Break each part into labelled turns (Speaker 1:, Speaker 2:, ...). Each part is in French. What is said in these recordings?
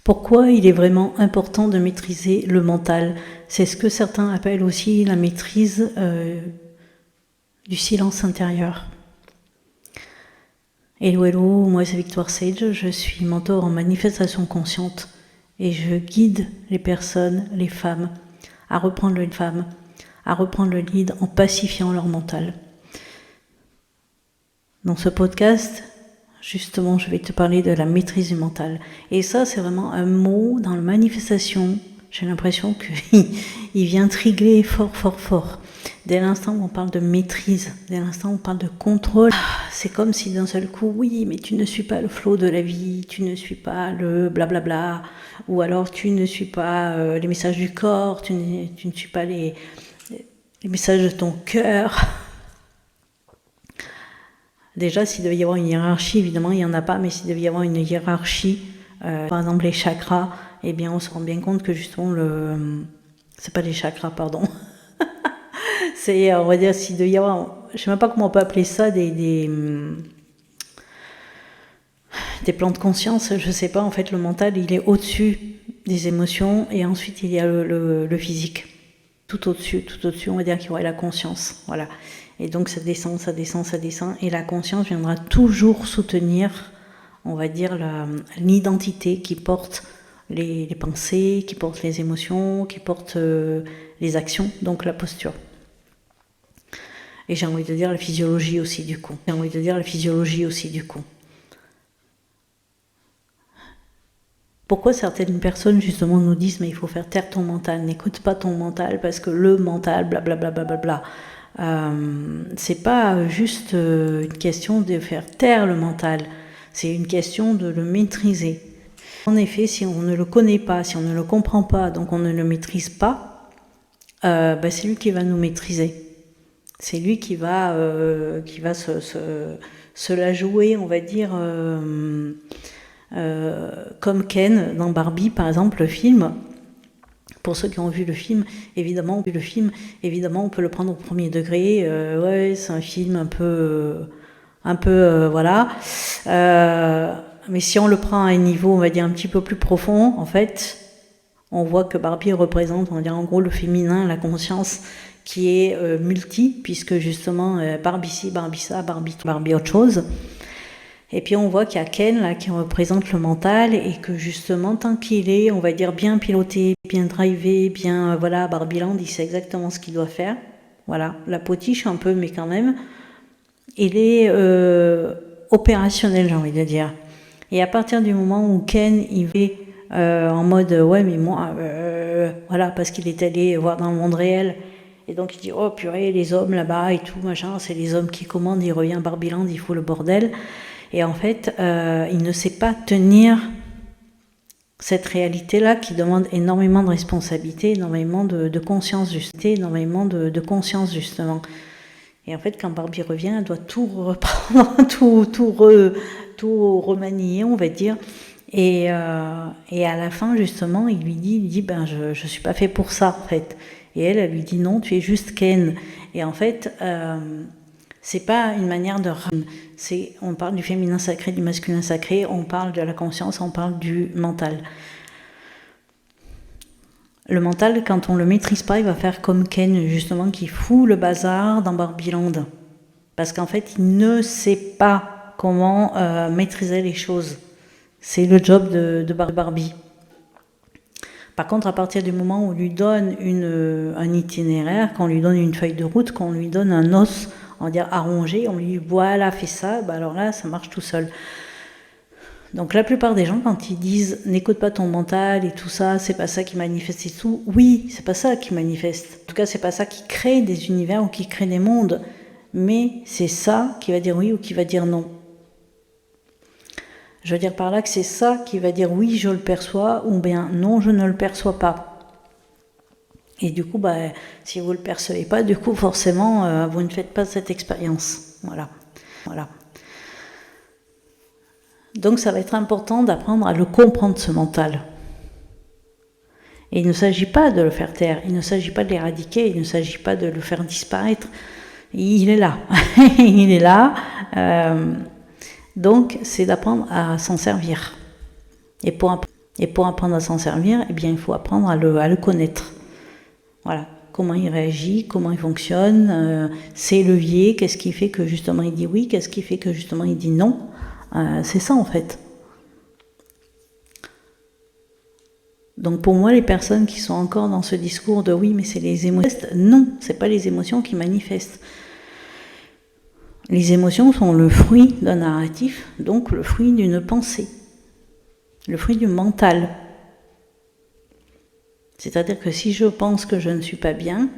Speaker 1: Pourquoi il est vraiment important de maîtriser le mental? C'est ce que certains appellent aussi la maîtrise du silence intérieur. Hello, moi c'est Victoire Sage, je suis mentor en manifestation consciente et je guide les personnes, les femmes, à reprendre le lead en pacifiant leur mental. Dans ce podcast, justement, je vais te parler de la maîtrise du mental. Et ça, c'est vraiment un mot dans la manifestation. J'ai l'impression qu'il vient trigger fort. Dès l'instant où on parle de maîtrise, dès l'instant où on parle de contrôle, c'est comme si d'un seul coup, oui, mais tu ne suis pas le flot de la vie, tu ne suis pas le blablabla, ou alors tu ne suis pas les messages du corps, tu ne suis pas les messages de ton cœur. Déjà, s'il devait y avoir une hiérarchie, évidemment, il n'y en a pas, mais s'il devait y avoir une hiérarchie, par exemple les chakras, eh bien, on se rend bien compte que justement, c'est pas les chakras, pardon. C'est, on va dire, s'il devait y avoir, je sais même pas comment on peut appeler ça, des plans de conscience, je sais pas, en fait, le mental, il est au-dessus des émotions, et ensuite, il y a le physique. Tout au-dessus, on va dire qu'il y aurait la conscience, voilà. Et donc ça descend, et la conscience viendra toujours soutenir, on va dire, l'identité qui porte les pensées, qui porte les émotions, qui porte les actions, donc la posture. Et j'ai envie de dire la physiologie aussi du coup. Pourquoi certaines personnes justement nous disent mais il faut faire taire ton mental, n'écoute pas ton mental parce que le mental, blablabla. C'est pas juste une question de faire taire le mental, c'est une question de le maîtriser. En effet, si on ne le connaît pas, si on ne le comprend pas, donc on ne le maîtrise pas, c'est lui qui va nous maîtriser. C'est lui qui va se la jouer, on va dire, comme Ken dans Barbie, par exemple, le film. Pour ceux qui ont vu le film, évidemment, on peut le prendre au premier degré. Ouais, c'est un film un peu, voilà. Mais si on le prend à un niveau, on va dire un petit peu plus profond, en fait, on voit que Barbie représente, on va dire en gros le féminin, la conscience qui est multi, puisque justement Barbie ci, Barbie ça, Barbie autre chose. Et puis on voit qu'il y a Ken là qui représente le mental et que justement tant qu'il est, on va dire bien piloté, bien drivé, bien voilà, Barbieland, il sait exactement ce qu'il doit faire. Voilà, la potiche un peu, mais quand même, il est opérationnel, j'ai envie de dire. Et à partir du moment où Ken il est en mode ouais mais moi voilà, parce qu'il est allé voir dans le monde réel. Et donc il dit oh purée, les hommes là-bas et tout machin, c'est les hommes qui commandent, il revient à Barbieland, il faut le bordel. Et en fait, il ne sait pas tenir cette réalité-là qui demande énormément de responsabilité, énormément de conscience, justement. Et en fait, quand Barbie revient, elle doit tout reprendre, tout remanier, on va dire. Et à la fin, justement, il lui dit ben je suis pas fait pour ça, en fait. Et elle lui dit non, tu es juste Ken. Et en fait, c'est pas une manière de... on parle du féminin sacré, du masculin sacré, on parle de la conscience, on parle du mental. Le mental, quand on le maîtrise pas, il va faire comme Ken, justement, qui fout le bazar dans Barbieland. Parce qu'en fait, il ne sait pas comment maîtriser les choses. C'est le job de Barbie. Par contre, à partir du moment où on lui donne un itinéraire, qu'on lui donne une feuille de route, qu'on lui donne un os, on va dire arrongé, on lui dit voilà, fais ça, alors là, ça marche tout seul. Donc la plupart des gens, quand ils disent n'écoute pas ton mental et tout ça, c'est pas ça qui manifeste et tout, oui, c'est pas ça qui manifeste. En tout cas, c'est pas ça qui crée des univers ou qui crée des mondes, mais c'est ça qui va dire oui ou qui va dire non. Je veux dire par là que c'est ça qui va dire oui, je le perçois, ou bien non, je ne le perçois pas. Et du coup, si vous ne le percevez pas, du coup, forcément, vous ne faites pas cette expérience. Voilà. Donc, ça va être important d'apprendre à le comprendre, ce mental. Et il ne s'agit pas de le faire taire, il ne s'agit pas de l'éradiquer, il ne s'agit pas de le faire disparaître. Il est là. Il est là. Donc, c'est d'apprendre à s'en servir. Et Et pour apprendre à s'en servir, eh bien, il faut apprendre à le connaître. Voilà. Comment il réagit, comment il fonctionne, ses leviers, qu'est-ce qui fait que justement il dit oui, qu'est-ce qui fait que justement il dit non. C'est ça en fait. Donc pour moi, les personnes qui sont encore dans ce discours de oui, mais c'est les émotions, non, c'est pas les émotions qui manifestent. Les émotions sont le fruit d'un narratif, donc le fruit d'une pensée, le fruit du mental. C'est-à-dire que si je pense que je ne suis pas bien,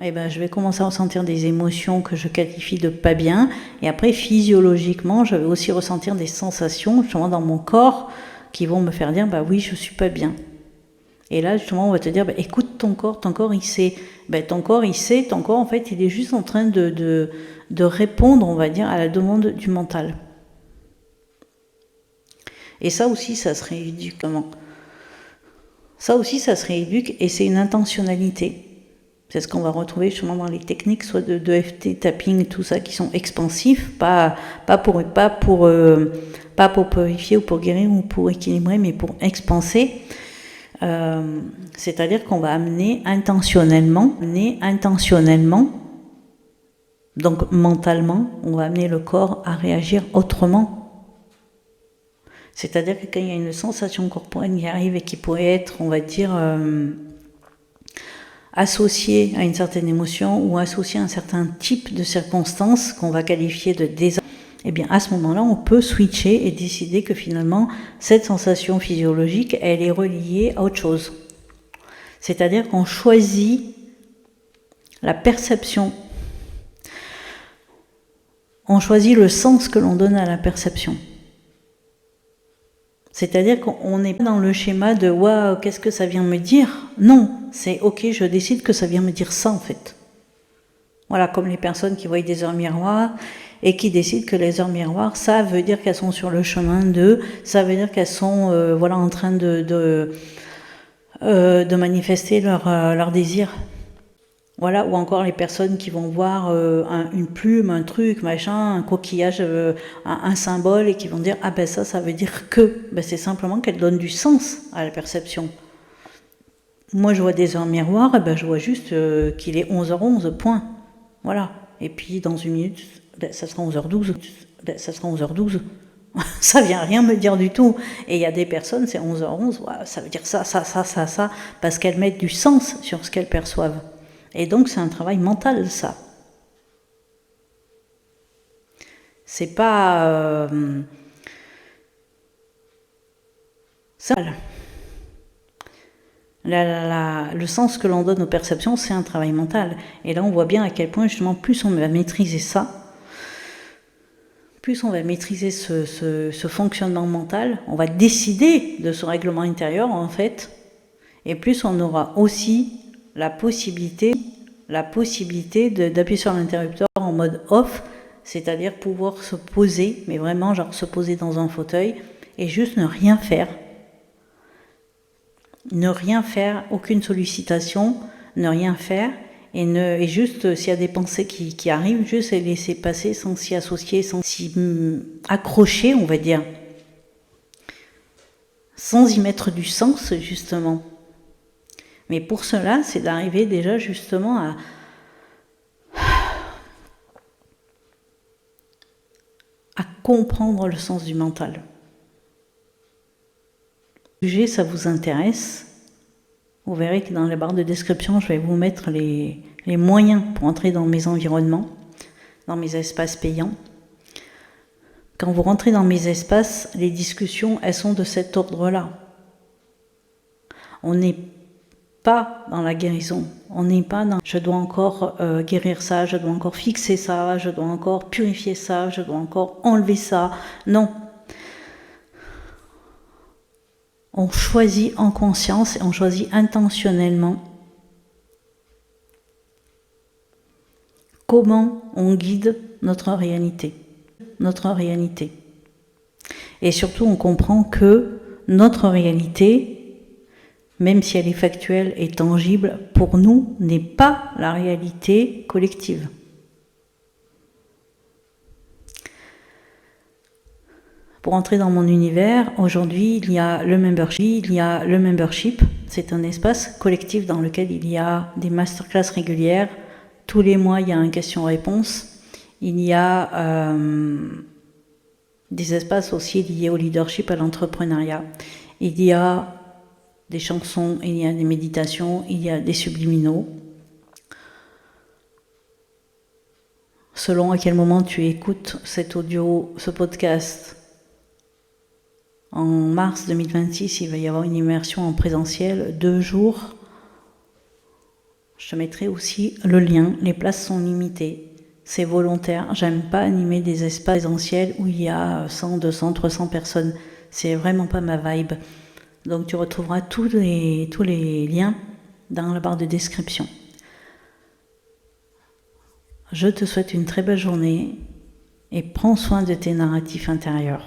Speaker 1: eh ben, je vais commencer à ressentir des émotions que je qualifie de pas bien, et après physiologiquement, je vais aussi ressentir des sensations justement dans mon corps qui vont me faire dire bah oui, je suis pas bien. Et là justement on va te dire bah, écoute ton corps il sait. Ton corps il sait, ton corps en fait il est juste en train de répondre, on va dire, à la demande du mental. Et ça aussi ça se rééduque comment ? Ça aussi ça se rééduque et c'est une intentionnalité. C'est ce qu'on va retrouver justement dans les techniques, soit de FT, tapping, tout ça, qui sont expansifs, pas pour purifier ou pour guérir ou pour équilibrer, mais pour expanser. C'est-à-dire qu'on va amener intentionnellement, donc mentalement, on va amener le corps à réagir autrement. C'est-à-dire que quand il y a une sensation corporelle qui arrive et qui pourrait être, on va dire, associé à une certaine émotion ou associé à un certain type de circonstance qu'on va qualifier de désordre, eh bien à ce moment-là, on peut switcher et décider que finalement, cette sensation physiologique, elle est reliée à autre chose. C'est-à-dire qu'on choisit la perception, on choisit le sens que l'on donne à la perception. C'est-à-dire qu'on n'est pas dans le schéma de « waouh, qu'est-ce que ça vient me dire ?» Non, c'est « ok, je décide que ça vient me dire ça en fait ». Voilà, comme les personnes qui voient des heures miroirs et qui décident que les heures miroirs, ça veut dire qu'elles sont sur le chemin de, ça veut dire qu'elles sont en train de manifester leur désir. Voilà, ou encore les personnes qui vont voir une plume, un truc, machin, un coquillage, un symbole, et qui vont dire « Ah ben ça veut dire que… » Ben c'est simplement qu'elle donne du sens à la perception. Moi je vois des heures miroirs, et ben je vois juste qu'il est 11h11, point. Voilà. Et puis dans une minute, ça sera 11h12. Ça sera 11h12. Ça vient rien me dire du tout. Et il y a des personnes, c'est 11h11, ouais, ça veut dire ça, parce qu'elles mettent du sens sur ce qu'elles perçoivent. Et donc c'est un travail mental, ça. C'est pas... ça. Le sens que l'on donne aux perceptions, c'est un travail mental. Et là, on voit bien à quel point, justement, plus on va maîtriser ça, plus on va maîtriser ce fonctionnement mental, on va décider de ce règlement intérieur, en fait, et plus on aura aussi la possibilité d'appuyer sur l'interrupteur en mode off, c'est-à-dire pouvoir se poser, mais vraiment genre se poser dans un fauteuil et juste ne rien faire. Ne rien faire, aucune sollicitation, ne rien faire, et juste s'il y a des pensées qui arrivent, juste les laisser passer sans s'y associer, sans s'y accrocher, on va dire. Sans y mettre du sens, justement. Mais pour cela, c'est d'arriver déjà justement à comprendre le sens du mental. Si le sujet, ça vous intéresse, vous verrez que dans la barre de description, je vais vous mettre les moyens pour entrer dans mes environnements, dans mes espaces payants. Quand vous rentrez dans mes espaces, les discussions, elles sont de cet ordre-là. On n'est pas dans la guérison, on n'est pas dans je dois encore guérir ça, je dois encore fixer ça, je dois encore purifier ça, je dois encore enlever ça. Non. On choisit en conscience et on choisit intentionnellement comment on guide notre réalité. Et surtout, on comprend que notre réalité, même si elle est factuelle et tangible, pour nous, n'est pas la réalité collective. Pour entrer dans mon univers, aujourd'hui, il y a le membership. C'est un espace collectif dans lequel il y a des masterclass régulières. Tous les mois, il y a un question-réponse. Il y a des espaces aussi liés au leadership, à l'entrepreneuriat. Il y a des chansons, il y a des méditations, il y a des subliminaux. Selon à quel moment tu écoutes cet audio, ce podcast, en mars 2026, il va y avoir une immersion en présentiel, 2 jours. Je te mettrai aussi le lien, les places sont limitées. C'est volontaire, j'aime pas animer des espaces présentiels où il y a 100, 200, 300 personnes. C'est vraiment pas ma vibe. Donc tu retrouveras tous les liens dans la barre de description. Je te souhaite une très belle journée et prends soin de tes narratifs intérieurs.